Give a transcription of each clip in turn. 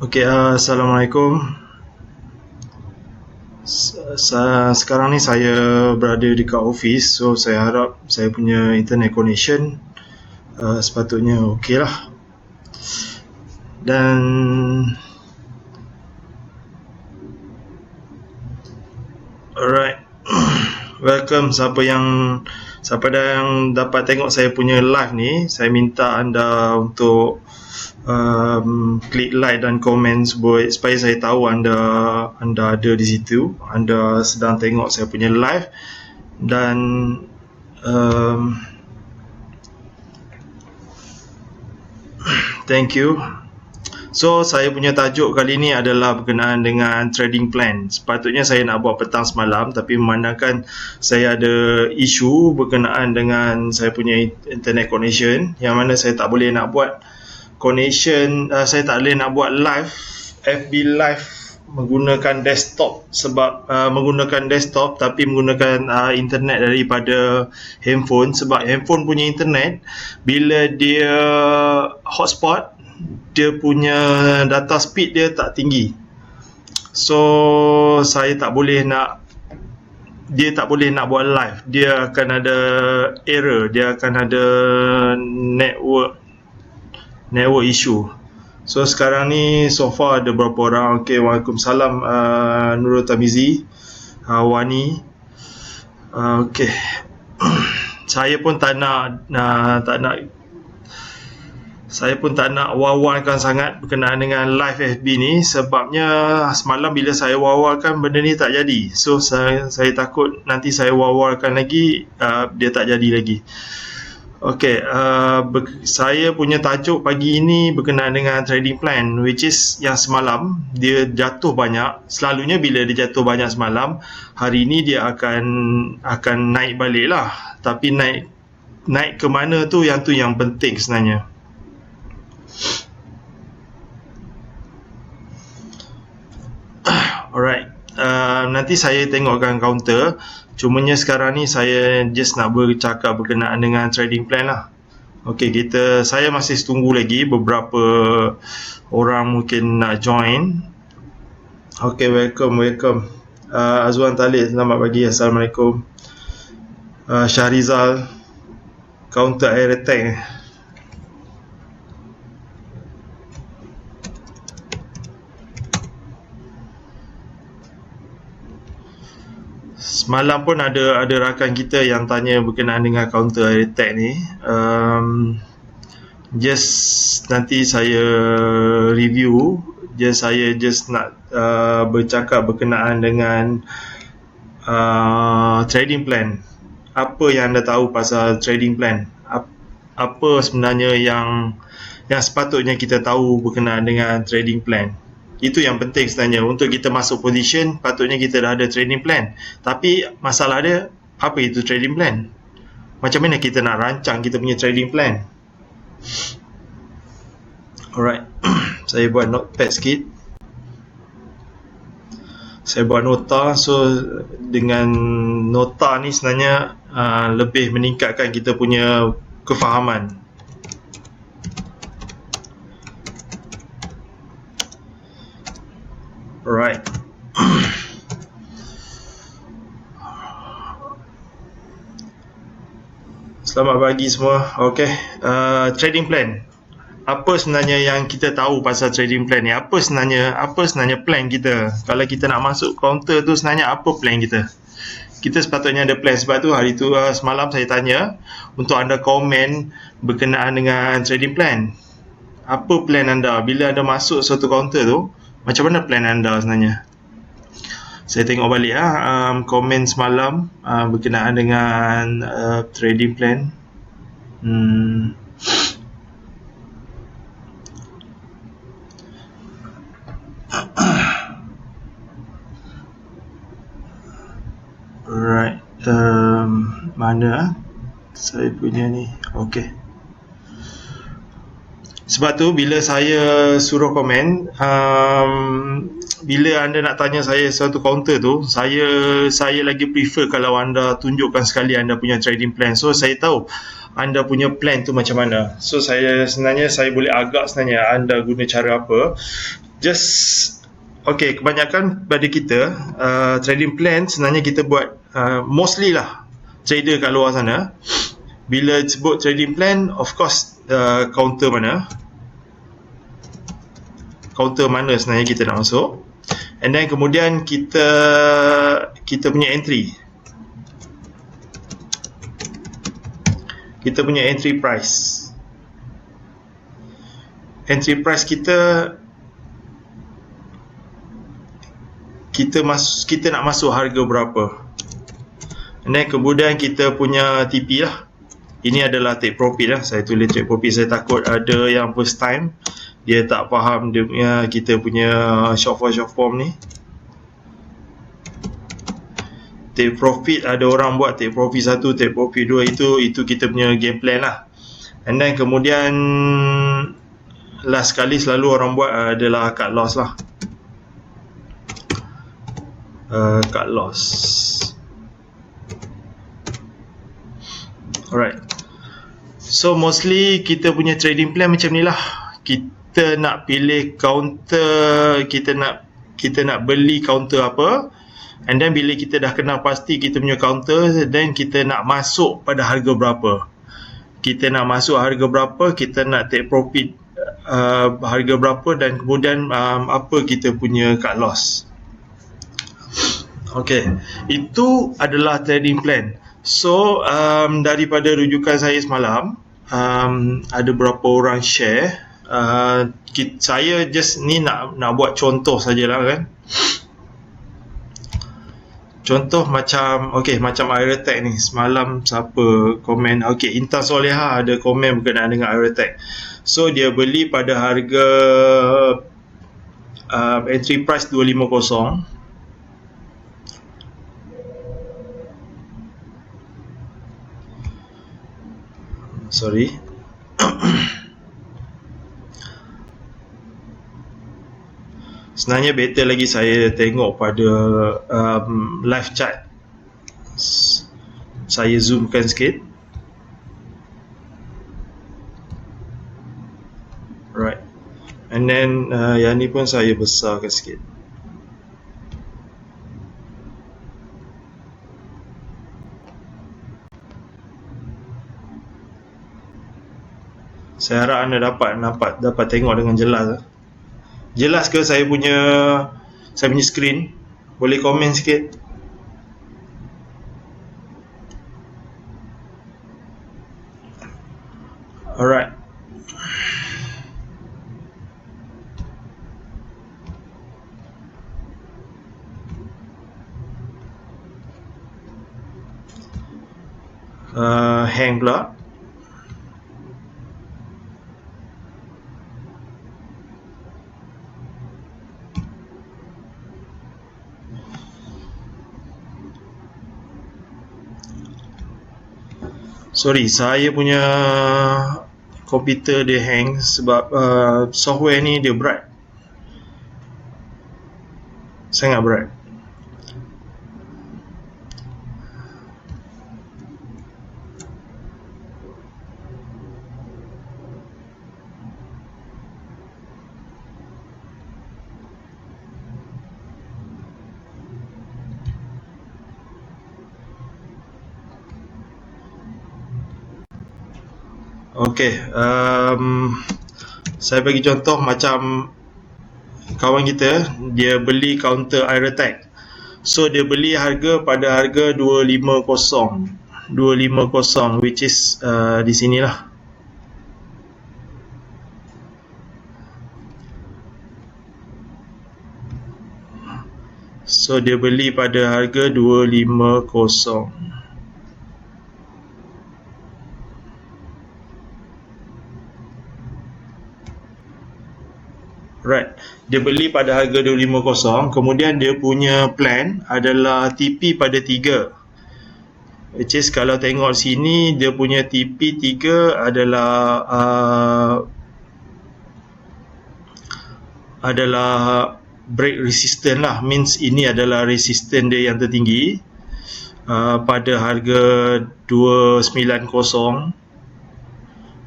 Okey, Assalamualaikum. Sekarang ni saya berada dekat office, so saya harap saya punya internet connection sepatutnya okey lah. Dan alright, welcome siapa yang dapat tengok saya punya live ni. Saya minta anda untuk klik like dan komen supaya saya tahu anda ada di situ, anda sedang tengok saya punya live. Dan thank you. So saya punya tajuk kali ni adalah berkenaan dengan trading plan. Sepatutnya saya nak buat petang semalam, tapi memandangkan saya ada isu berkenaan dengan saya punya internet connection, yang mana saya tak boleh nak buat connection, saya tak boleh nak buat live FB live menggunakan desktop, sebab menggunakan desktop tapi menggunakan internet daripada handphone, sebab handphone punya internet bila dia hotspot, dia punya data speed dia tak tinggi. So saya tak boleh nak buat live, dia akan ada error, dia akan ada network issue. So sekarang ni so far ada berapa orang? Okay, Waalaikumsalam, Nurul Tamizi, Wani. Okay. Saya pun tak nak wawarkan sangat berkenaan dengan live FB ni, sebabnya semalam bila saya wawarkan benda ni tak jadi. So saya takut nanti saya wawarkan lagi, dia tak jadi lagi. Okay, saya punya tajuk pagi ini berkenaan dengan trading plan, which is yang semalam dia jatuh banyak. Selalunya bila dia jatuh banyak semalam, hari ini dia akan naik balik lah. Tapi naik ke mana tu yang penting sebenarnya. Alright, nanti saya tengokkan counter. Cumanya sekarang ni saya just nak bercakap berkenaan dengan trading plan lah. Okay, saya masih tunggu lagi beberapa orang mungkin nak join. Okay, welcome. Azwan Talib, selamat pagi, Assalamualaikum. Syahrizal, counter air attack. Semalam pun ada rakan kita yang tanya berkenaan dengan counter attack ni. Nanti saya review. Saya nak bercakap berkenaan dengan trading plan. Apa yang anda tahu pasal trading plan? Apa sebenarnya yang sepatutnya kita tahu berkenaan dengan trading plan? Itu yang penting sebenarnya. Untuk kita masuk position, patutnya kita dah ada trading plan. Tapi masalah dia, apa itu trading plan? Macam mana kita nak rancang kita punya trading plan? Alright, saya buat notepad sikit. Saya buat nota. So dengan nota ni sebenarnya lebih meningkatkan kita punya kefahaman. Alright. Selamat pagi semua. Okay, trading plan. Apa sebenarnya yang kita tahu pasal trading plan ni? Apa sebenarnya plan kita? Kalau kita nak masuk counter tu, sebenarnya apa plan kita? Kita sepatutnya ada plan. Sebab tu hari tu semalam saya tanya untuk anda komen berkenaan dengan trading plan. Apa plan anda bila anda masuk suatu counter tu? Macam mana plan anda sebenarnya? Saya tengok balik komen semalam berkenaan dengan trading plan. Alright, mana saya punya ni? Okay. Sebab tu bila saya suruh komen, bila anda nak tanya saya satu counter tu, saya lagi prefer kalau anda tunjukkan sekali anda punya trading plan. So saya tahu anda punya plan tu macam mana. So saya boleh agak sebenarnya anda guna cara apa. just okay, kebanyakan pada kita trading plan sebenarnya kita buat mostly lah trader kat luar sana bila sebut trading plan, of course counter mana sebenarnya kita nak masuk, and then kemudian kita punya entry, kita punya entry price kita nak masuk harga berapa, and then kemudian kita punya TP lah. Ini adalah take profit lah, saya tulis take profit, saya takut ada yang first time dia tak faham dia punya, kita punya short form ni. Take profit, ada orang buat take profit 1, take profit 2, itu kita punya game plan lah. And then kemudian last kali selalu orang buat adalah cut loss lah. Cut loss. Alright. So mostly kita punya trading plan macam ni lah. Kita nak pilih counter, kita nak beli counter apa, and then bila kita dah kenal pasti kita punya counter, then kita nak masuk pada harga berapa. Kita nak masuk harga berapa, kita nak take profit harga berapa, dan kemudian apa kita punya cut loss. Okay, itu adalah trading plan. So daripada rujukan saya semalam, ada berapa orang share, saya just ni nak buat contoh sajalah kan. Contoh macam macam Aerotech ni, semalam siapa komen, Intan Soleha ada komen berkenaan dengan Aerotech. So dia beli pada harga entry price 250. Sorry. Sebenarnya better lagi saya tengok pada live chart. Saya zoomkan sikit. Right. And then yang ni pun saya besarkan sikit. Saya harap anda dapat tengok dengan jelas. Jelas ke saya punya screen? Boleh komen sikit? Alright. Hang pula. Sorry, saya punya komputer dia hang sebab software ni dia berat. Sangat berat. Saya bagi contoh macam kawan kita, dia beli counter Aerotech. So dia beli harga pada harga 250, which is di sinilah. So dia beli pada harga 250. Right, dia beli pada harga 250, kemudian dia punya plan adalah TP pada 3. Which is kalau tengok sini, dia punya TP 3 adalah break resistance lah. Means ini adalah resistance dia yang tertinggi pada harga 290.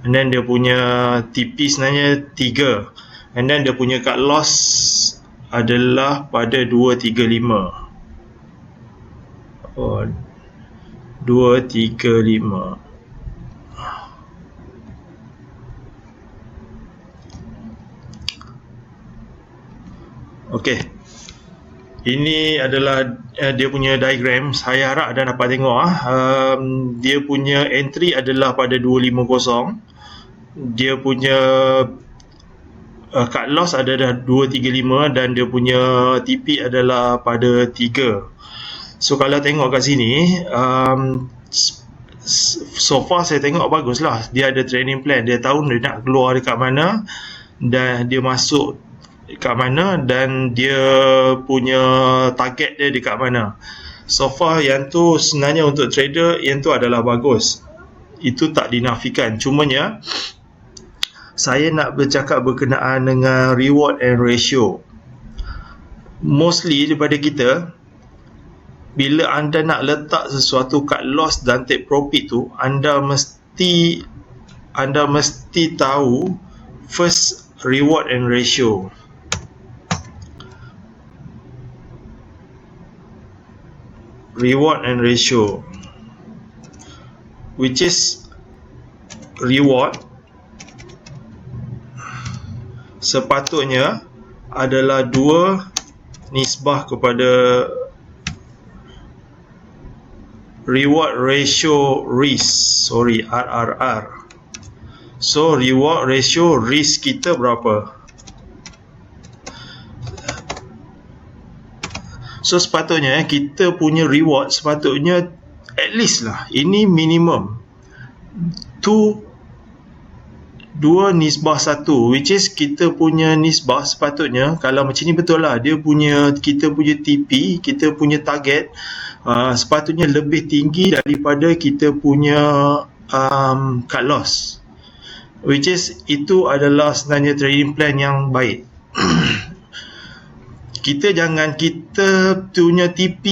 And then dia punya TP sebenarnya 3. and then dia punya cut loss adalah pada 235. 235. Okey. Ini adalah dia punya diagram. Saya harap anda dapat tengok. Dia punya entry adalah pada 250. Dia punya cut loss adalah 235 dan dia punya TP adalah pada 3. So kalau tengok kat sini, so far saya tengok baguslah. Dia ada training plan. Dia tahu dia nak keluar dekat mana dan dia masuk dekat mana dan dia punya target dia dekat mana. So far yang tu sebenarnya untuk trader yang tu adalah bagus. Itu tak dinafikan. Cumanya saya nak bercakap berkenaan dengan reward and ratio. Mostly daripada kita, bila anda nak letak sesuatu cut loss dan take profit tu, anda mesti tahu first reward and ratio. Reward and ratio, which is reward sepatutnya adalah 2 nisbah kepada reward ratio risk, RRR. So reward ratio risk kita berapa? So sepatutnya kita punya reward sepatutnya at least lah, ini minimum 2 nisbah 1, which is kita punya nisbah sepatutnya, kalau macam ni betul lah, kita punya TP, kita punya target sepatutnya lebih tinggi daripada kita punya cut loss, which is itu adalah sebenarnya trading plan yang baik. Kita jangan kita punya TP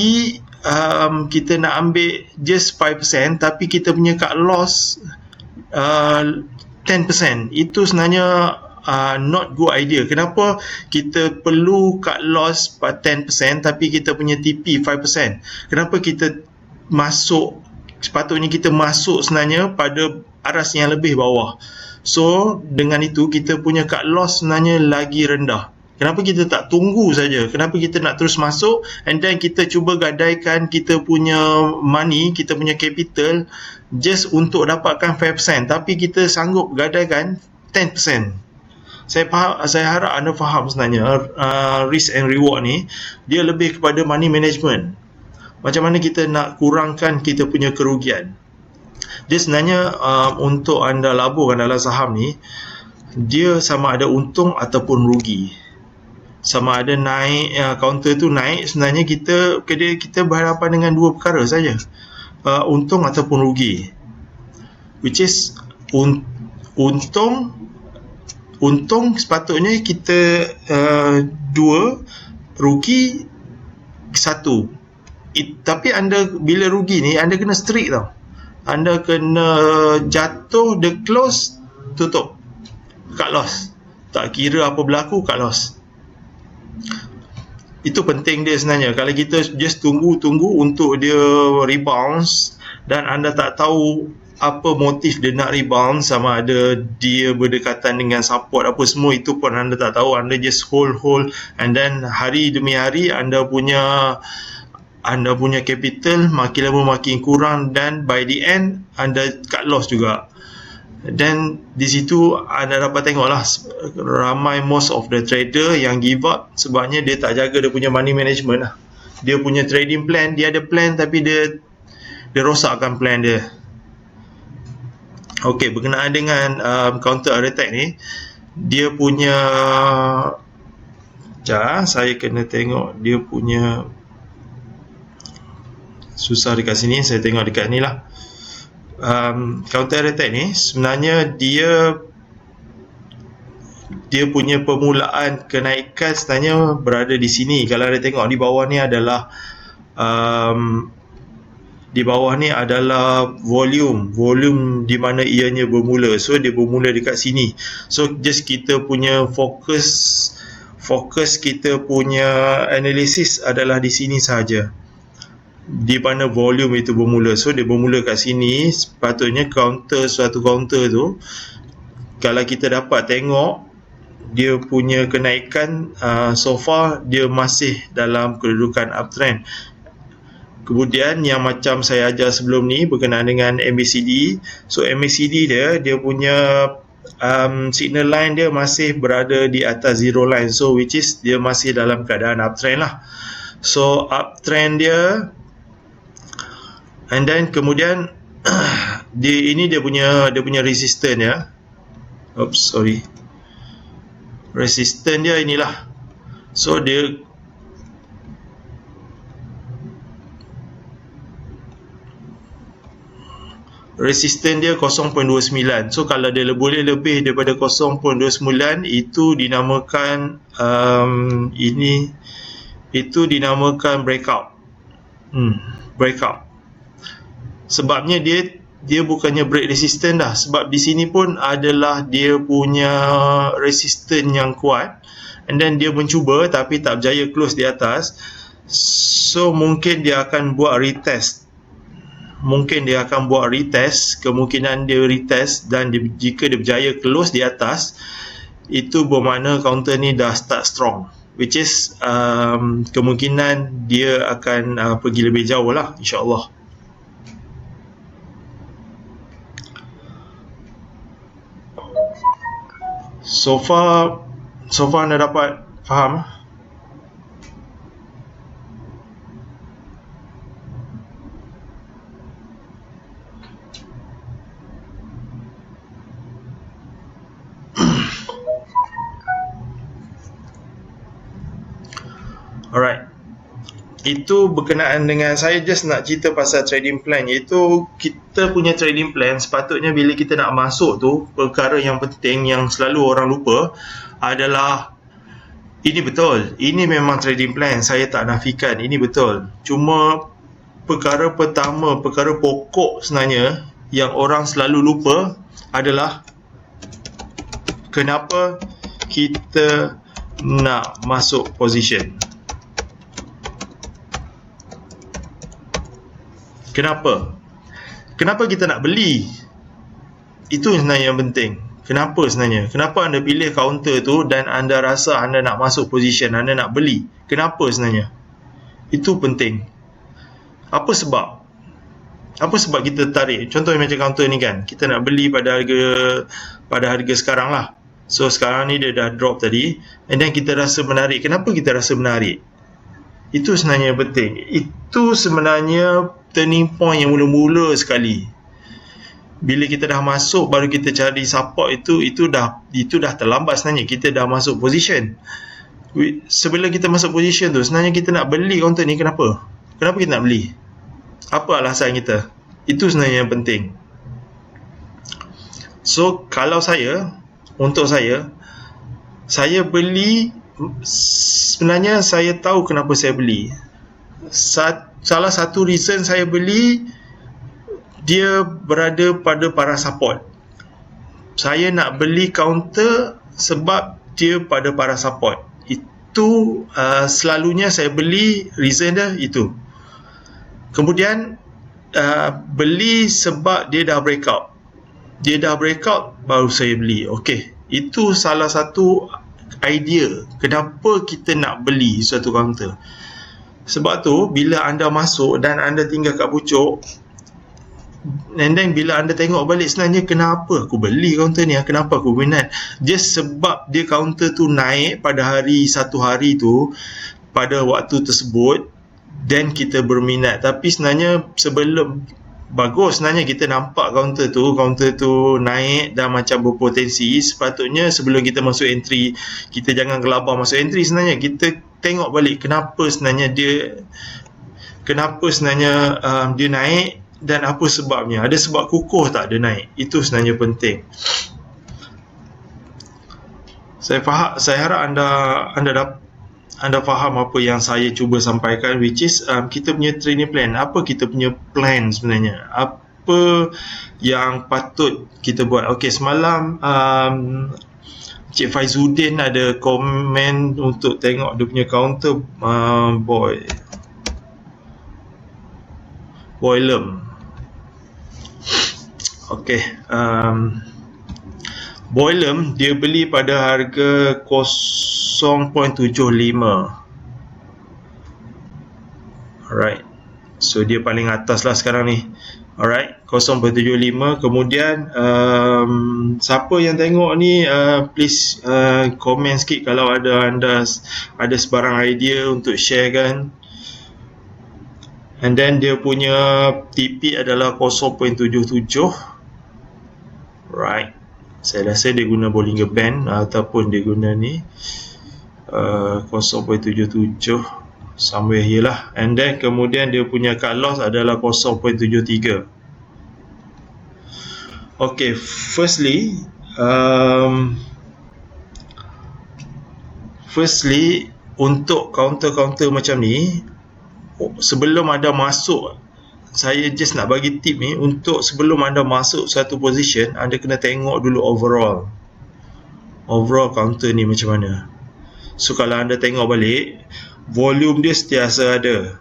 kita nak ambil just 5% tapi kita punya cut loss 10%. Itu sebenarnya not good idea. Kenapa kita perlu cut loss 10% tapi kita punya TP 5%? Kenapa kita sepatutnya kita masuk sebenarnya pada aras yang lebih bawah. So dengan itu kita punya cut loss sebenarnya lagi rendah. Kenapa kita tak tunggu saja? Kenapa kita nak terus masuk and then kita cuba gadaikan kita punya money, kita punya capital just untuk dapatkan 5%, tapi kita sanggup gadaikan 10%. Saya harap anda faham sebenarnya risk and reward ni dia lebih kepada money management. Macam mana kita nak kurangkan kita punya kerugian. Dia sebenarnya untuk anda laburkan dalam saham ni, dia sama ada untung ataupun rugi. Sama ada naik, counter tu naik, sebenarnya kita berhadapan dengan dua perkara saja, untung ataupun rugi, which is untung sepatutnya kita 2, rugi 1. Tapi anda bila rugi ni anda kena strict tau, anda kena jatuh, the close, tutup, cut loss, tak kira apa berlaku, cut loss. Itu penting dia sebenarnya. Kalau kita just tunggu untuk dia rebounce dan anda tak tahu apa motif dia nak rebound, sama ada dia berdekatan dengan support apa semua, itu pun anda tak tahu. Anda just hold and then hari demi hari anda punya capital makin lama makin kurang dan by the end anda cut loss juga. Dan di situ anda dapat tengoklah ramai most of the trader yang give up sebabnya dia tak jaga dia punya money management lah. Dia punya trading plan, dia ada plan tapi dia rosakkan plan dia. Okey, berkenaan dengan counter attack ni, dia punya saya kena tengok dia punya, susah dekat sini, saya tengok dekat ni lah. Counter attack ni sebenarnya dia punya permulaan kenaikan sebenarnya berada di sini. Kalau anda tengok di bawah ni adalah Di bawah ni adalah volume di mana ianya bermula. So dia bermula dekat sini. So just kita punya fokus kita punya analisis adalah di sini saja, di mana volume itu bermula. So dia bermula kat sini. Sepatutnya suatu counter tu, kalau kita dapat tengok dia punya kenaikan, so far dia masih dalam kedudukan uptrend. Kemudian yang macam saya ajar sebelum ni berkenaan dengan MACD. So MACD dia punya signal line dia masih berada di atas zero line. So which is dia masih dalam keadaan uptrend lah. So uptrend dia, and then kemudian dia punya resistance ya. Resistance dia inilah. So dia resistance dia 0.29. So kalau dia boleh lebih daripada 0.29, itu dinamakan breakout. Breakout. Sebabnya dia bukannya break resistance dah, sebab di sini pun adalah dia punya resistance yang kuat, and then dia mencuba tapi tak berjaya close di atas. So mungkin dia akan buat retest. Kemungkinan dia retest, dan jika dia berjaya close di atas, itu bermakna counter ni dah start strong, which is kemungkinan dia akan pergi lebih jauh lah, insyaAllah. So far anda dapat faham? Alright, itu berkenaan dengan, saya just nak cerita pasal trading plan, iaitu kita punya trading plan sepatutnya bila kita nak masuk tu, perkara yang penting yang selalu orang lupa adalah, ini betul, ini memang trading plan, saya tak nafikan, ini betul. Cuma perkara pertama, perkara pokok sebenarnya yang orang selalu lupa adalah kenapa kita nak masuk position. Kenapa kita nak beli? Itu sebenarnya yang penting. Kenapa sebenarnya? Kenapa anda pilih counter tu dan anda rasa anda nak masuk position, anda nak beli? Kenapa sebenarnya? Itu penting. Apa sebab kita tarik? Contohnya macam counter ni kan, kita nak beli pada harga sekarang lah. So sekarang ni dia dah drop tadi, and then kita rasa menarik. Kenapa kita rasa menarik? Itu sebenarnya penting. Itu sebenarnya turning point yang mula-mula sekali. Bila kita dah masuk, baru kita cari support, itu dah terlambat sebenarnya. Kita dah masuk position. Sebelum kita masuk position tu, sebenarnya kita nak beli counter ni. Kenapa kita nak beli? Apa alasan kita? Itu sebenarnya yang penting. So kalau untuk saya beli, sebenarnya saya tahu kenapa saya beli. Salah satu reason saya beli, dia berada pada para support. Saya nak beli counter sebab dia pada para support. Itu selalunya saya beli, reason dia itu. Kemudian beli sebab dia dah breakout. Baru saya beli. Okey, itu salah satu idea kenapa kita nak beli suatu counter. Sebab tu bila anda masuk dan anda tinggal kat pucuk, and then bila anda tengok balik, sebenarnya kenapa aku beli counter ni, kenapa aku minat, just sebab dia counter tu naik pada satu hari tu, pada waktu tersebut, dan kita berminat. Tapi sebenarnya bagus sebenarnya kita nampak counter tu naik dan macam berpotensi. Sepatutnya sebelum kita masuk entry, kita jangan gelabah masuk entry. Sebenarnya kita tengok balik kenapa sebenarnya dia naik dan apa sebabnya. Ada sebab kukuh tak dia naik? Itu sebenarnya penting. Saya harap anda faham apa yang saya cuba sampaikan, which is kita punya training plan. Apa kita punya plan sebenarnya? Apa yang patut kita buat? Okey, semalam Cik Faizuddin ada komen untuk tengok dia punya counter Boylem. Okey, Boylem dia beli pada harga 0.75. Alright, so dia paling atas lah sekarang ni. Alright, 0.75. Kemudian siapa yang tengok ni, please komen sikit kalau anda ada sebarang idea untuk share kan. And then dia punya TP adalah 0.77. Right, saya rasa dia guna Bollinger Band ataupun dia guna ni 0.77 somewhere here lah. And then kemudian dia punya cut loss adalah 0.73. Okay, firstly untuk counter-counter macam ni, sebelum anda masuk, saya just nak bagi tip ni, untuk sebelum anda masuk satu position, anda kena tengok dulu overall counter ni macam mana. So kalau anda tengok balik, volume dia sentiasa ada,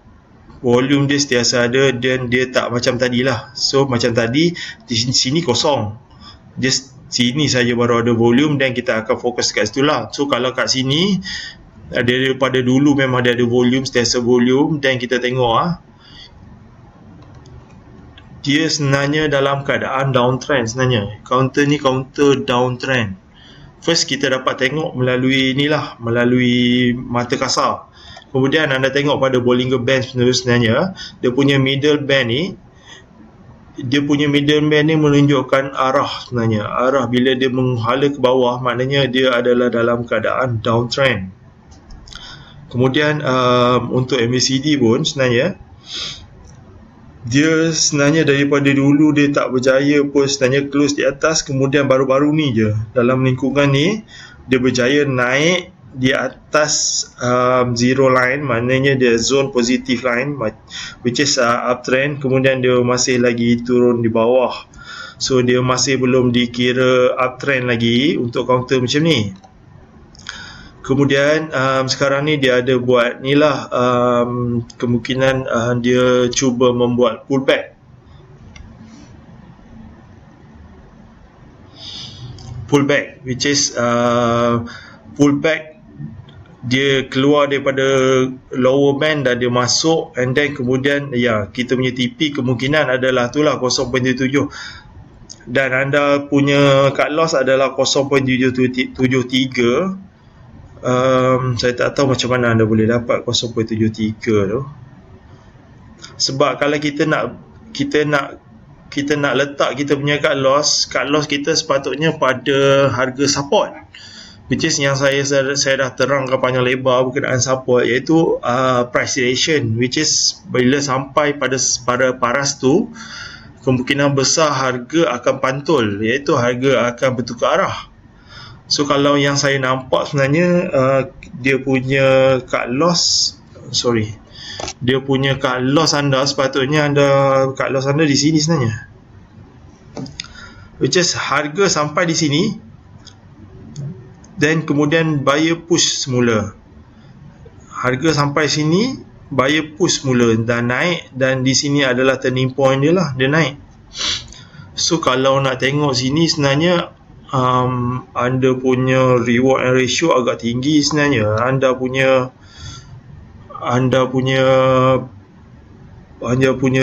dan dia tak macam tadi lah. So macam tadi, di sini kosong, just sini saja baru ada volume, dan kita akan fokus kat situ lah. So kalau kat sini, daripada dulu memang dia ada volume, sentiasa volume, dan kita tengok dia sebenarnya dalam keadaan downtrend. Sebenarnya counter ni counter downtrend. First kita dapat tengok melalui mata kasar. Kemudian anda tengok pada Bollinger Band sebenarnya, dia punya middle band ni menunjukkan arah sebenarnya. Arah bila dia menghala ke bawah, maknanya dia adalah dalam keadaan downtrend. Kemudian untuk MACD pun sebenarnya, dia sebenarnya daripada dulu dia tak berjaya pun sebenarnya close di atas. Kemudian baru-baru ni je, dalam lingkungan ni, dia berjaya naik di atas zero line, maknanya dia zone positive line, which is uptrend. Kemudian dia masih lagi turun di bawah, so dia masih belum dikira uptrend lagi untuk counter macam ni. Kemudian sekarang ni dia ada buat ni lah, kemungkinan dia cuba membuat pullback, which is pullback. Dia keluar daripada lower band dan dia masuk, and then kemudian kita punya TP kemungkinan adalah tu lah 0.77, dan anda punya cut loss adalah 0.73. Saya tak tahu macam mana anda boleh dapat 0.73 tu, sebab kalau kita nak letak kita punya cut loss kita sepatutnya pada harga support, which is yang saya dah terangkan panjang lebar berkenaan support, iaitu price reaction, which is bila sampai pada paras tu, kemungkinan besar harga akan pantul, iaitu harga akan bertukar arah. So kalau yang saya nampak sebenarnya, dia punya cut loss anda sepatutnya cut loss anda di sini sebenarnya, which is harga sampai di sini, dan kemudian buyer push semula. Harga sampai sini, buyer push semula dan naik, dan di sini adalah turning point dia lah, dia naik. So kalau nak tengok sini sebenarnya, anda punya reward and ratio agak tinggi sebenarnya. Anda punya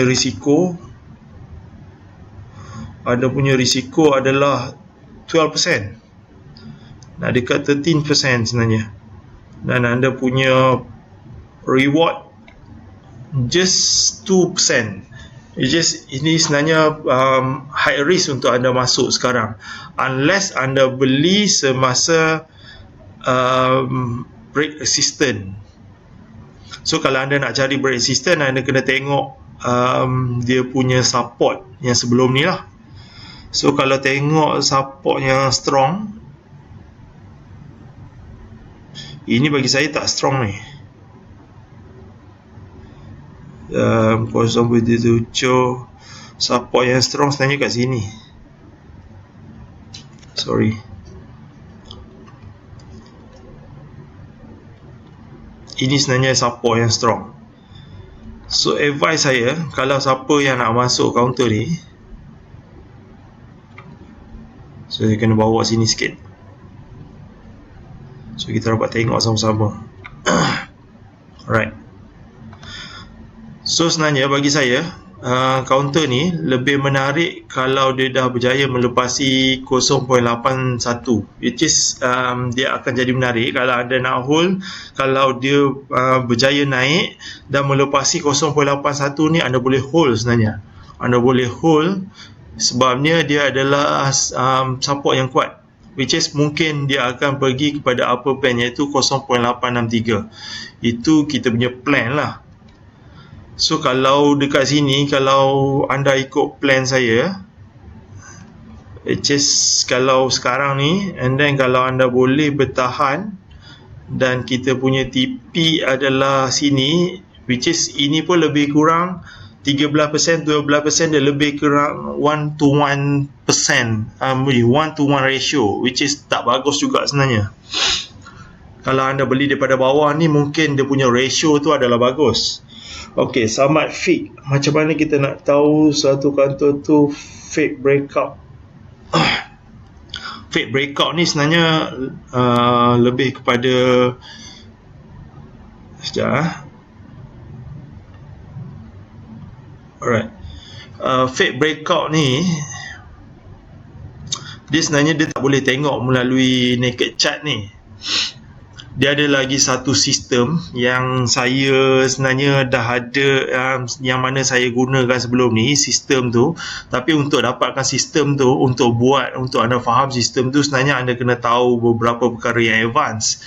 risiko adalah 12%, nak dekat 13% sebenarnya, dan anda punya reward just 2%. Ini sebenarnya high risk untuk anda masuk sekarang, unless anda beli semasa break resistance. So kalau anda nak cari break resistance, anda kena tengok dia punya support yang sebelum ni lah. So kalau tengok support yang strong, Ini bagi saya tak strong ni. 0.7 support yang strong sebenarnya kat sini. Sorry. Ini sebenarnya support yang strong. So advice saya, kalau siapa yang nak masuk counter ni, so saya kena bawa sini sikit, so kita dapat tengok sama-sama. Alright. So sebenarnya bagi saya, counter ni lebih menarik kalau dia dah berjaya melepasi 0.81, which is dia akan jadi menarik kalau anda nak hold. Kalau dia berjaya naik dan melepasi 0.81 ni, anda boleh hold sebenarnya. Anda boleh hold sebabnya dia adalah support yang kuat, which is mungkin dia akan pergi kepada upper band iaitu 0.863. Itu kita punya plan lah. So kalau dekat sini, kalau anda ikut plan saya, which is kalau sekarang ni, and then kalau anda boleh bertahan dan kita punya TP adalah sini, which is ini pun lebih kurang 13%, 12%, dia lebih kurang 1 to 1%, 1 to 1 ratio, which is tak bagus juga sebenarnya. Kalau anda beli daripada bawah ni, mungkin dia punya ratio tu adalah bagus. Okey, Samad fake. Macam mana kita nak tahu suatu counter tu fake breakout? Fake breakout ni sebenarnya lebih kepada alright. Fake breakout ni dia sebenarnya dia tak boleh tengok melalui naked chart ni. Dia ada lagi satu sistem yang saya sebenarnya dah ada, yang mana saya gunakan sebelum ni, sistem tu. Tapi untuk dapatkan sistem tu, untuk anda faham sistem tu, sebenarnya anda kena tahu beberapa perkara yang advance.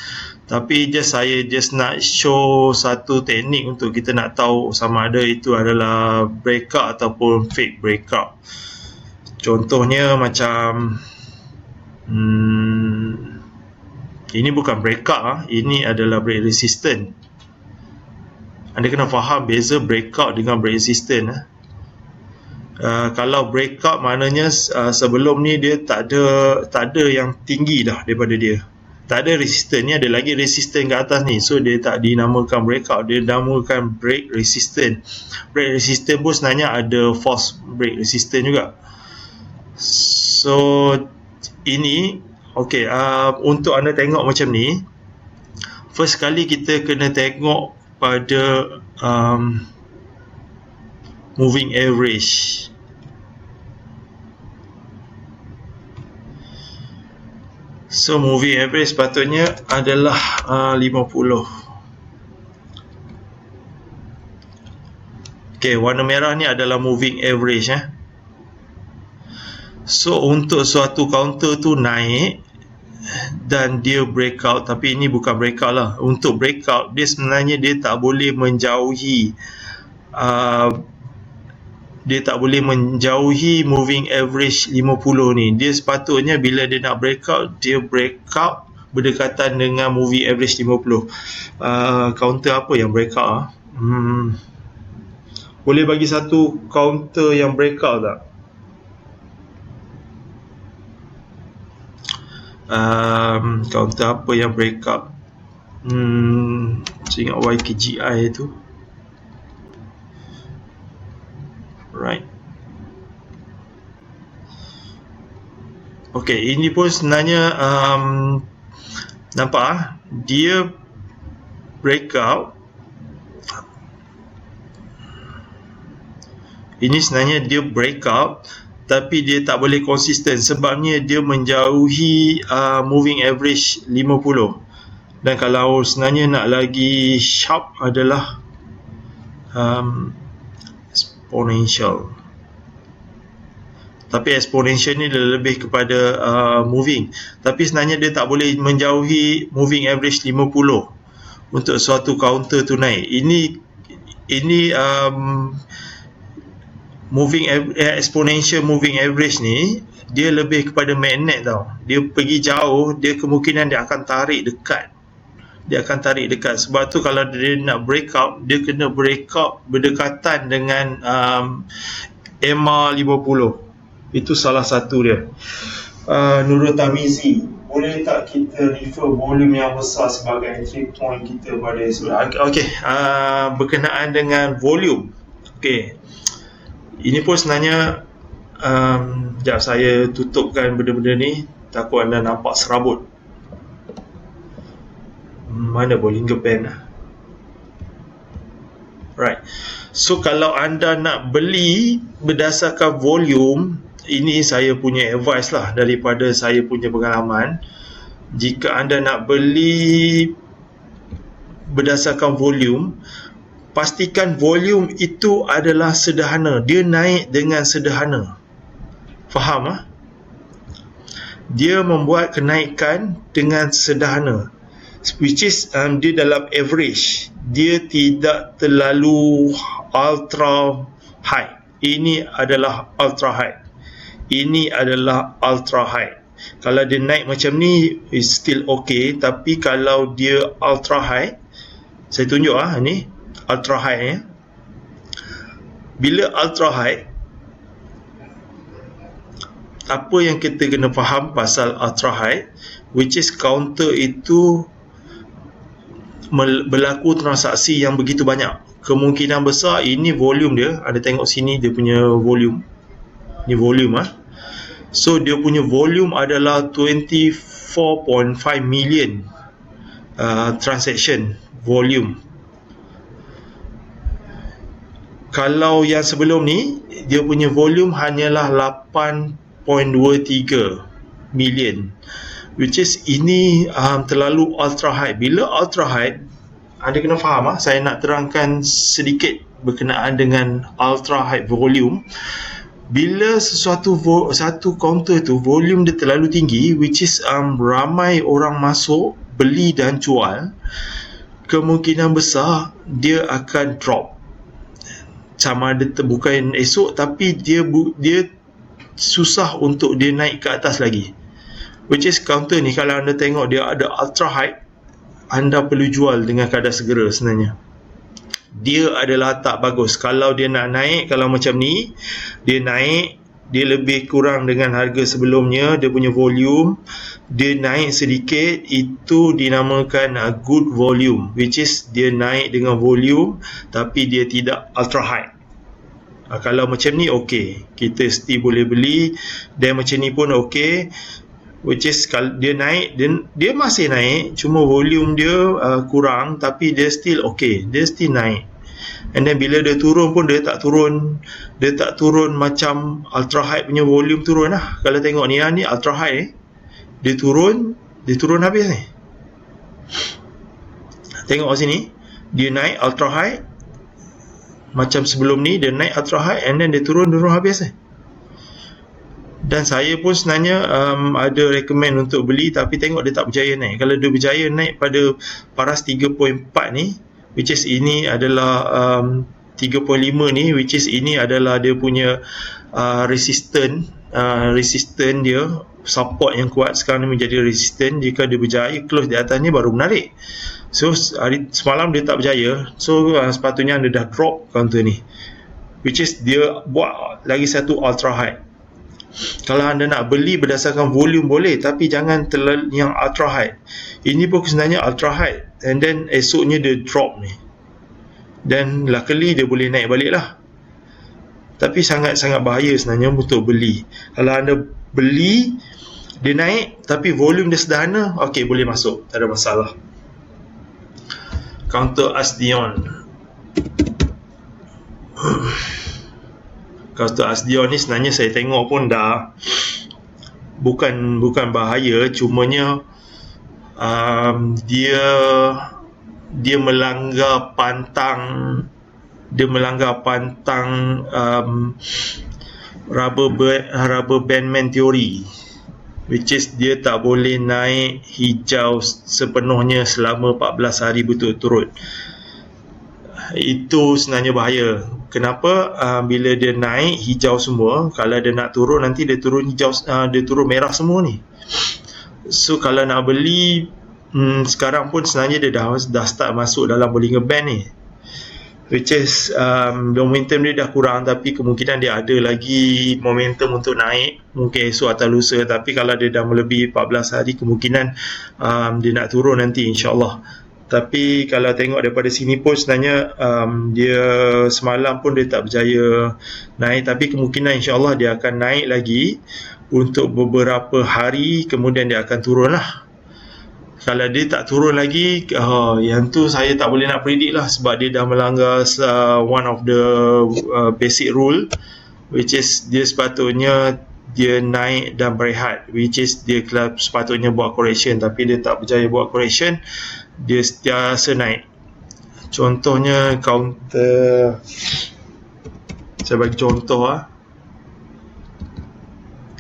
Tapi saya just nak show satu teknik untuk kita nak tahu sama ada itu adalah breakout ataupun fake breakout. Contohnya macam ini bukan breakout, ini adalah break resistant. Anda kena faham beza breakout dengan break resistant. Kalau breakout maknanya sebelum ni dia tak ada yang tinggi dah daripada dia. Tak ada resistant ni, ada lagi resistant ke atas ni. So dia tak dinamakan breakout, dia dinamakan break resistant. Break resistant pun sebenarnya ada false break resistant juga. So ini okey, untuk anda tengok macam ni, first kali kita kena tengok pada moving average. So moving average sepatutnya adalah 50. Okey, warna merah ni adalah moving average. So untuk suatu counter tu naik dan dia breakout, tapi ini bukan breakout lah. Untuk breakout, dia sebenarnya dia tak boleh menjauhi moving average 50 ni. Dia sepatutnya bila dia nak breakout, dia breakout berdekatan dengan moving average 50. Counter apa yang breakout? Boleh bagi satu counter yang breakout tak? Counter apa yang breakout? Saya ingat YKGI tu. Right. Okay, ini pun sebenarnya nampak dia breakout. Ini sebenarnya dia breakout, tapi dia tak boleh konsisten sebabnya dia menjauhi moving average 50. Dan kalau sebenarnya nak lagi sharp adalah exponential. Tapi exponential ni lebih kepada moving. Tapi sebenarnya dia tak boleh menjauhi moving average 50 untuk suatu counter tu naik. Ini exponential moving average ni dia lebih kepada magnet tau. Dia pergi jauh, dia kemungkinan dia akan tarik dekat. dia akan tarik dekat. Sebab tu kalau dia nak break out, dia kena break out berdekatan dengan MA50. Itu salah satu dia. Nurul Tamizi, boleh tak kita refer volume yang besar sebagai entry point kita pada esok? Okey, berkenaan dengan volume. Okey, ini pun sebenarnya sekejap saya tutupkan benda-benda ni, takut anda nampak serabut. Mana Bollinger Band lah. Right. So kalau anda nak beli berdasarkan volume, ini saya punya advice lah daripada saya punya pengalaman. Jika anda nak beli berdasarkan volume, pastikan volume itu adalah sederhana. Dia naik dengan sederhana. Faham ah? Dia membuat kenaikan dengan sederhana, which is dia dalam average. Dia tidak terlalu ultra high. Ini adalah ultra high. Ini adalah ultra high. Kalau dia naik macam ni, is still okay. Tapi kalau dia ultra high, saya tunjuk ni ultra high ya. Bila ultra high, apa yang kita kena faham pasal ultra high, which is counter itu berlaku transaksi yang begitu banyak. Kemungkinan besar ini volume dia. Ada tengok sini dia punya volume. Ni volume So dia punya volume adalah 24.5 million transaction volume. Kalau yang sebelum ni, dia punya volume hanyalah 8.23 million, which is ini terlalu ultra high. Bila ultra high, anda kena faham saya nak terangkan sedikit berkenaan dengan ultra high volume. Bila satu counter tu volume dia terlalu tinggi, which is ramai orang masuk beli dan jual, kemungkinan besar dia akan drop. Sama ada bukan esok, tapi dia susah untuk dia naik ke atas lagi. Which is counter ni, kalau anda tengok dia ada ultra high, anda perlu jual dengan kadar segera sebenarnya. Dia adalah tak bagus. Kalau dia nak naik, kalau macam ni, dia naik, dia lebih kurang dengan harga sebelumnya, dia punya volume, dia naik sedikit, itu dinamakan good volume, which is dia naik dengan volume, tapi dia tidak ultra high. Kalau macam ni, okay, kita still boleh beli. Dan macam ni pun okay, which is kalau dia naik, dia masih naik, cuma volume dia kurang, tapi dia still okay, dia still naik. And then bila dia turun pun dia tak turun macam ultra high punya volume turun lah. Kalau tengok ni ultra high dia turun habis ni. Tengok sini, dia naik ultra high macam sebelum ni, dia naik ultra high and then dia turun habis ni. Dan saya pun sebenarnya ada recommend untuk beli, tapi tengok dia tak berjaya naik. Kalau dia berjaya naik pada paras 3.4 ni, which is ini adalah 3.5 ni, which is ini adalah dia punya resistant dia, support yang kuat. Sekarang ni menjadi resistant. Jika dia berjaya close di atas ni, baru menarik. So semalam dia tak berjaya, so sepatutnya anda dah drop counter ni, which is dia buat lagi satu ultra high. Kalau anda nak beli berdasarkan volume boleh, tapi jangan terlalu yang ultra high. Ini pun sebenarnya ultra high, and then esoknya dia drop ni, dan luckily dia boleh naik balik lah. Tapi sangat-sangat bahaya sebenarnya untuk beli. Kalau anda beli, dia naik tapi volume dia sederhana, ok, boleh masuk, tak ada masalah. Counter Asdion. Counter Asdion ni sebenarnya saya tengok pun dah bukan bahaya, cumanya dia melanggar pantang rubber bandman theory, which is dia tak boleh naik hijau sepenuhnya selama 14 hari berturut-turut. Itu sebenarnya bahaya. Kenapa? Bila dia naik hijau semua, kalau dia nak turun, nanti dia turun hijau, dia turun merah semua ni. So kalau nak beli, sekarang pun sebenarnya dia dah start masuk dalam Bollinger Band ni, which is momentum dia dah kurang, tapi kemungkinan dia ada lagi momentum untuk naik, mungkin esok atau lusa. Tapi kalau dia dah melebihi 14 hari, kemungkinan dia nak turun nanti, insyaAllah. Tapi kalau tengok daripada sini pun sebenarnya dia semalam pun dia tak berjaya naik, tapi kemungkinan insyaAllah dia akan naik lagi untuk beberapa hari, kemudian dia akan turun lah. Kalau dia tak turun lagi, yang tu saya tak boleh nak predict lah, sebab dia dah melanggar one of the basic rule, which is dia sepatutnya dia naik dan berehat, which is dia sepatutnya buat correction, tapi dia tak berjaya buat correction, dia sentiasa naik. Contohnya counter, saya bagi contoh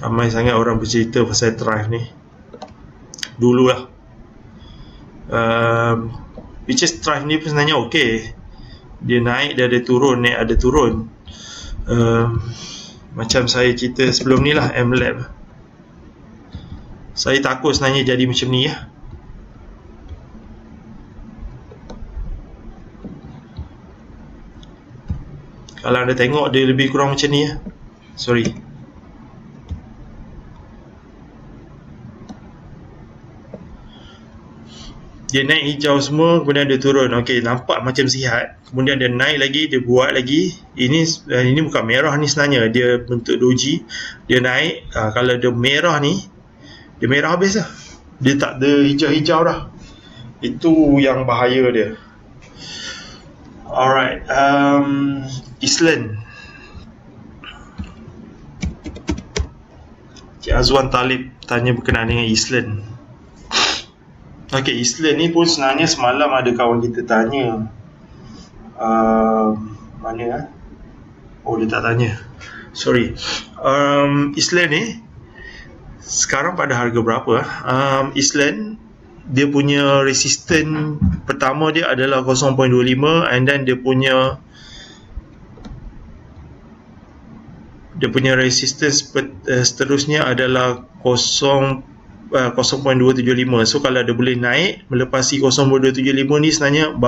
ramai sangat orang bercerita pasal Thrive ni dululah. Which is Thrive ni pun sebenarnya okey, dia naik, dia ada turun, naik ada turun. Macam saya cerita sebelum ni lah, MLab, saya takut sebenarnya jadi macam ni ya. Kalau anda tengok dia lebih kurang macam ni ya. Sorry, dia naik hijau semua, kemudian dia turun. Okey, nampak macam sihat, kemudian dia naik lagi, dia buat lagi. Ini bukan merah ni sebenarnya, dia bentuk doji. Dia naik, kalau dia merah ni, dia merah habis lah, dia tak ada hijau-hijau dah. Itu yang bahaya dia. Alright, Island, Cik Azwan Talib tanya berkenaan dengan Island. Okey, Island ni pun sebenarnya semalam ada kawan kita tanya. Mana oh, dia tak tanya, sorry. Island ni sekarang pada harga berapa? Island dia punya resistance pertama dia adalah 0.25, and then dia punya resistance seterusnya adalah 0.275. So kalau dia boleh naik melepasi 0.275 ni, sebenarnya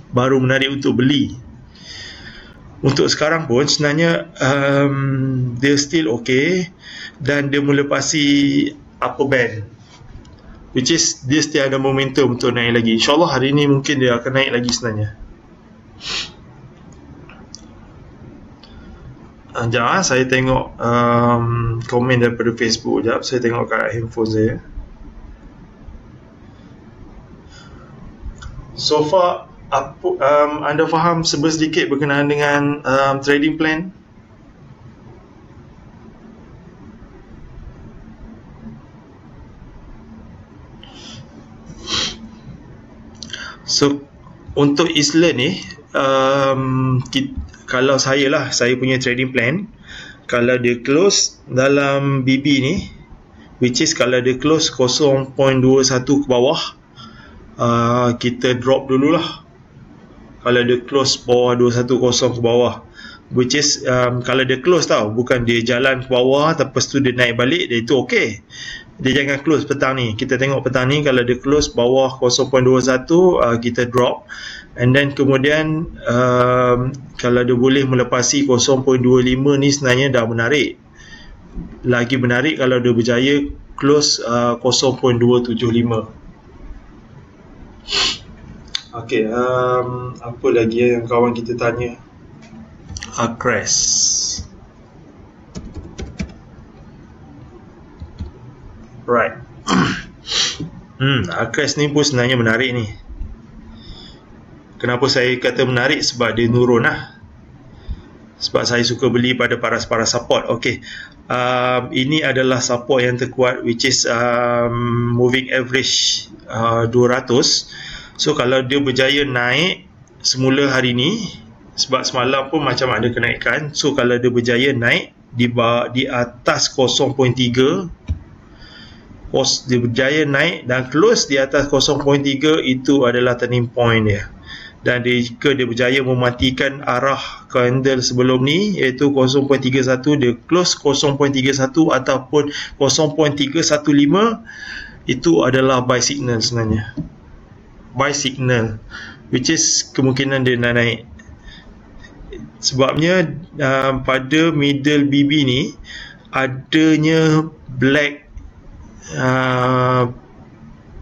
baru menarik untuk beli. Untuk sekarang pun sebenarnya dia still okay, dan dia melepasi upper band, which is dia still ada momentum untuk naik lagi. InsyaAllah hari ni mungkin dia akan naik lagi sebenarnya. Sekejap, saya tengok komen daripada Facebook. Sekejap, saya tengok kat handphone saya. So far, anda faham sedikit berkenaan dengan trading plan? So, untuk Island ni, kalau saya punya trading plan, kalau dia close dalam BB ni, which is kalau dia close 0.21 ke bawah, kita drop dululah. Kalau dia close bawah 210 ke bawah, which is kalau dia close bukan dia jalan ke bawah lepas tu dia naik balik, dia itu okey. Dia jangan close petang ni. Kita tengok petang ni, kalau dia close bawah 0.21, kita drop. And then kemudian kalau dia boleh melepasi 0.25 ni, sebenarnya dah menarik. Lagi menarik kalau dia berjaya close 0.275. Okey, apa lagi yang kawan kita tanya? Acres. Right. Acres ni pun sebenarnya menarik ni. Kenapa saya kata menarik? Sebab dia nurun lah. Sebab saya suka beli pada paras-paras support. Okey, ini adalah support yang terkuat, which is moving average 200. So kalau dia berjaya naik semula hari ni, sebab semalam pun macam ada kenaikan, so kalau dia berjaya naik di atas 0.3, dia berjaya naik dan close di atas 0.3, itu adalah turning point dia. Dan jika dia berjaya mematikan arah candle sebelum ni, iaitu 0.31, dia close 0.31 ataupun 0.315, itu adalah buy signal sebenarnya. Buy signal, which is kemungkinan dia nak naik. Sebabnya pada middle BB ni adanya black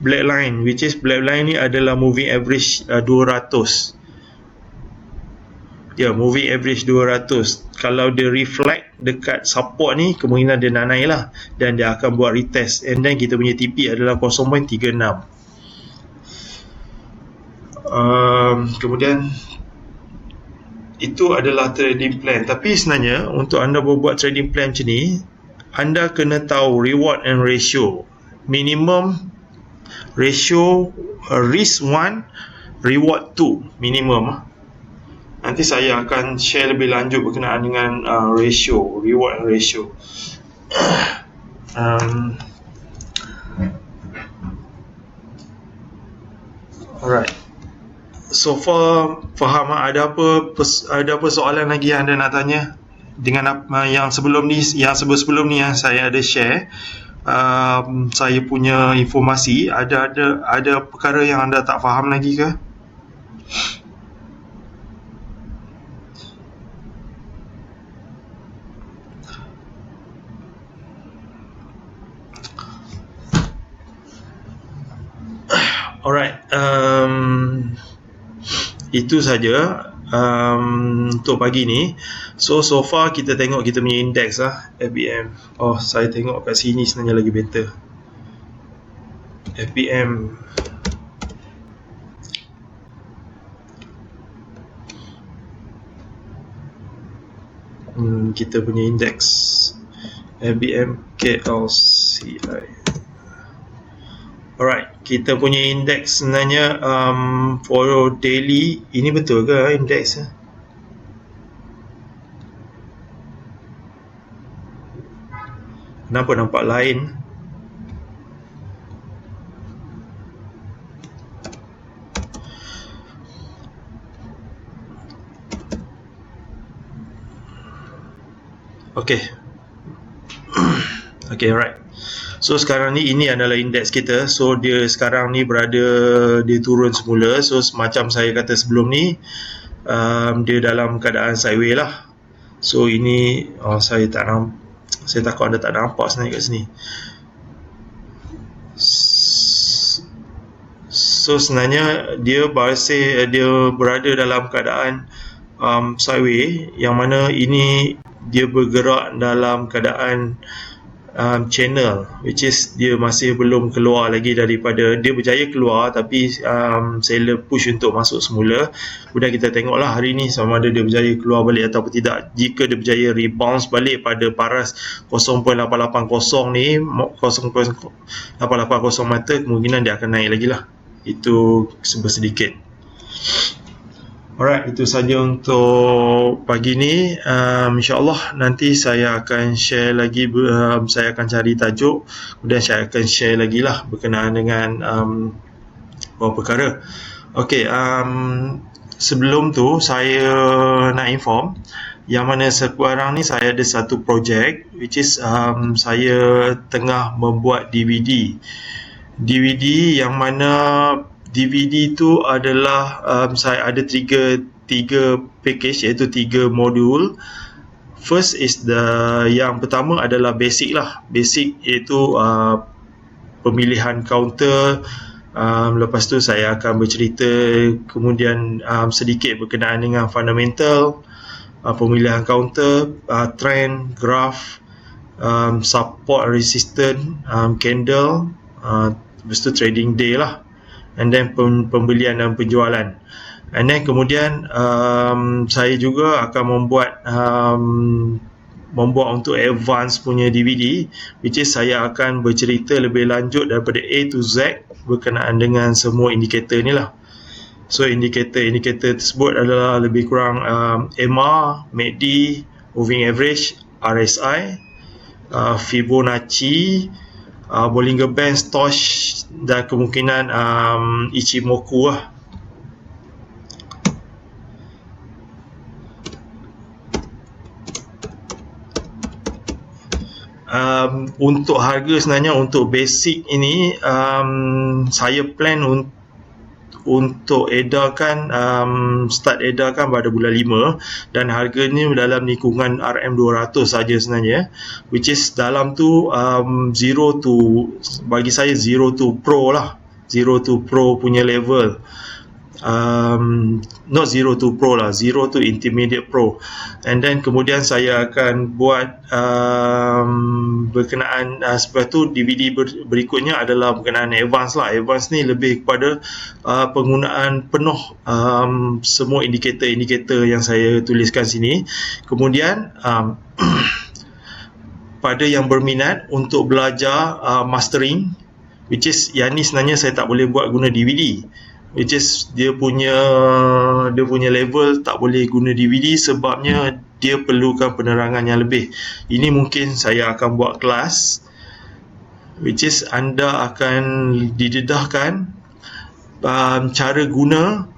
line, which is black line ni adalah moving average 200. Moving average 200. Kalau dia reflect dekat support ni, kemungkinan dia nak naik lah, dan dia akan buat retest, and then kita punya TP adalah 0.36. Kemudian itu adalah trading plan. Tapi sebenarnya untuk anda berbuat trading plan macam ni, anda kena tahu reward and ratio. Minimum ratio, risk 1, reward 2 minimum. Nanti saya akan share lebih lanjut berkenaan dengan ratio, reward and ratio. Alright. So far faham? Ada apa soalan lagi yang anda nak tanya dengan yang sebelum ni, yang saya ada share saya punya informasi? Ada perkara yang anda tak faham lagi ke? Alright, itu saja untuk pagi ni. So far kita tengok kita punya index FBM. Saya tengok kat sini sebenarnya lagi better. FBM kita punya index FBM KLCI. Alright, kita punya indeks sebenarnya for daily, ini betul ke indeks? Kenapa nampak lain? Okay. Okay, alright. So sekarang ni ini adalah indeks kita. So dia sekarang ni dia turun semula. So macam saya kata sebelum ni, dia dalam keadaan sideways lah. So ini saya takut anda tak nampak sebenarnya kat sini. So sebenarnya dia berada dalam keadaan sideways, yang mana ini dia bergerak dalam keadaan channel, which is dia masih belum keluar lagi daripada, dia berjaya keluar tapi seller push untuk masuk semula. Kemudian kita tengoklah hari ni sama ada dia berjaya keluar balik ataupun tidak. Jika dia berjaya rebounce balik pada paras 0.880 ni, 0.880 mata, kemungkinan dia akan naik lagi lah. Itu sedikit. Alright, itu saja untuk pagi ni. InsyaAllah nanti saya akan share lagi, saya akan cari tajuk, kemudian saya akan share lagi lah berkenaan dengan beberapa perkara. Okay, sebelum tu saya nak inform yang mana sekarang ni saya ada satu projek, which is saya tengah membuat DVD yang mana DVD tu adalah saya ada tiga package, iaitu 3 modul. First is yang pertama adalah basic lah. Basic iaitu pemilihan counter. Lepas tu saya akan bercerita kemudian sedikit berkenaan dengan fundamental, pemilihan counter, trend, graph, support, resistance, candle, lepas tu trading day lah, and then pembelian dan penjualan. And then kemudian saya juga akan membuat untuk advance punya DVD, which is saya akan bercerita lebih lanjut daripada A to Z berkenaan dengan semua indikator ni lah. So indikator tersebut adalah lebih kurang MA, MACD, Moving Average, RSI, Fibonacci, Bollinger Bands, Stoch, dan kemungkinan Ichimoku lah. untuk harga sebenarnya untuk basic ini saya plan untuk edarkan start edarkan pada bulan 5 dan harganya dalam lingkungan RM200 saja sebenarnya, which is dalam tu bagi saya 0 to pro lah, 0 to pro punya level. Not 0 to pro lah, 0 to intermediate pro. And then kemudian saya akan buat berkenaan sebab tu DVD berikutnya adalah berkenaan advance lah. Advance ni lebih kepada penggunaan penuh semua indikator-indikator yang saya tuliskan sini. Kemudian pada yang berminat untuk belajar mastering, which is yang ni sebenarnya saya tak boleh buat guna DVD, which is dia punya level tak boleh guna DVD sebabnya dia perlukan penerangan yang lebih. Ini mungkin saya akan buat kelas, which is anda akan didedahkan cara guna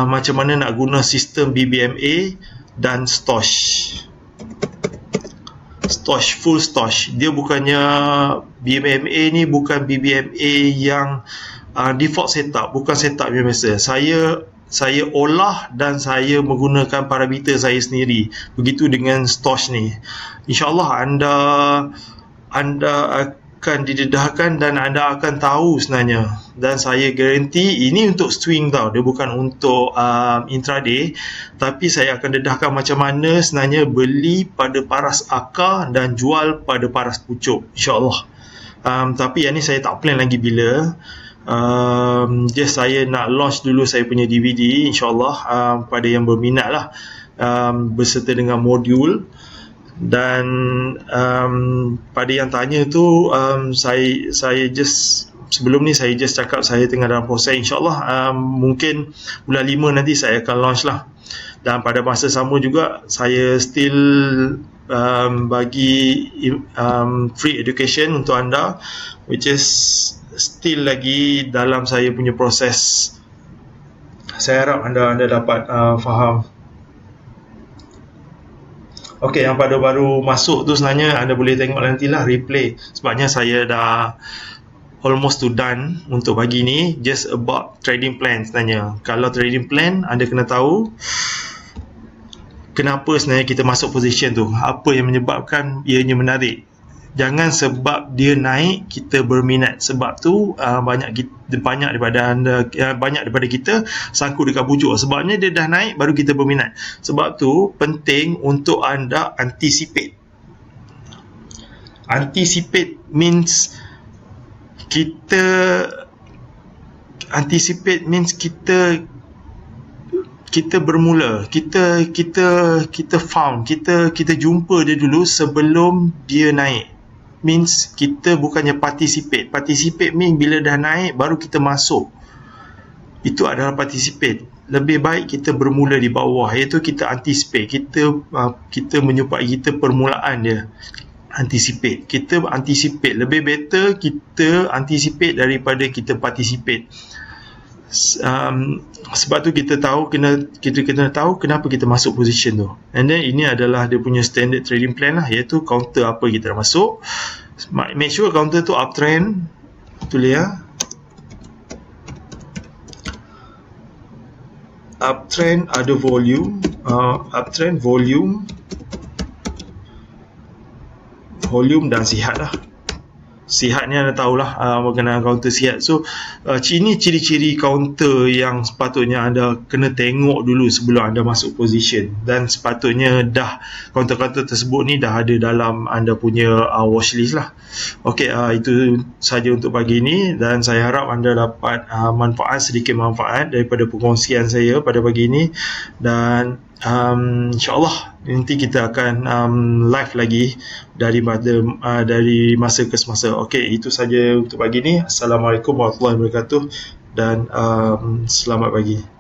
macam mana nak guna sistem BBMA dan STOSH. Full STOSH. Dia bukannya BBMA ni bukan BBMA yang default setup, bukan setup yang biasa. Saya olah dan saya menggunakan parameter saya sendiri. Begitu dengan STOSH ni. InsyaAllah anda akan didedahkan dan anda akan tahu sebenarnya. Dan saya garanti ini untuk swing tau, dia bukan untuk intraday, tapi saya akan dedahkan macam mana sebenarnya beli pada paras akar dan jual pada paras pucuk, insyaAllah. Tapi yang ni saya tak plan lagi bila. Just saya nak launch dulu saya punya DVD, insyaAllah pada yang berminat lah, berserta dengan modul. Dan pada yang tanya tu, saya just sebelum ni saya just cakap saya tengah dalam proses, insyaAllah mungkin bulan 5 nanti saya akan launch lah. Dan pada masa sama juga saya still bagi free education untuk anda, which is still lagi dalam saya punya proses. Saya harap anda dapat faham. Okey, yang pada baru masuk tu sebenarnya anda boleh tengok nantilah replay, sebabnya saya dah almost to done untuk pagi ni. Just about trading plan sebenarnya. Kalau trading plan, anda kena tahu kenapa sebenarnya kita masuk position tu, apa yang menyebabkan ianya menarik. Jangan sebab dia naik kita berminat. Sebab tu banyak daripada kita sangkut dekat pucuk. Sebabnya dia dah naik baru kita berminat. Sebab tu penting untuk anda anticipate. Anticipate means kita bermula, kita found, kita jumpa dia dulu sebelum dia naik. Means kita bukannya participate. Participate mean bila dah naik baru kita masuk. Itu adalah participate. Lebih baik kita bermula di bawah, iaitu kita anticipate. Kita menyupai kita permulaan dia. Anticipate. Kita anticipate. Lebih better kita anticipate daripada kita participate. Sebab tu kita kena tahu kenapa kita masuk position tu. And then ini adalah dia punya standard trading plan lah, iaitu counter apa kita dah masuk. Make sure counter tu uptrend. Tulis ya, uptrend ada volume, uptrend volume dan sihat lah. Sihat ni anda tahulah mengenai counter sihat. So ini ciri-ciri counter yang sepatutnya anda kena tengok dulu sebelum anda masuk position. Dan sepatutnya dah counter-counter tersebut ni dah ada dalam anda punya watchlist lah. Okey, itu saja untuk pagi ni, dan saya harap anda dapat sedikit manfaat daripada perkongsian saya pada pagi ni. Dan insyaAllah nanti kita akan live lagi dari masa ke semasa. Okey, itu saja untuk pagi ni. Assalamualaikum warahmatullahi wabarakatuh dan selamat pagi.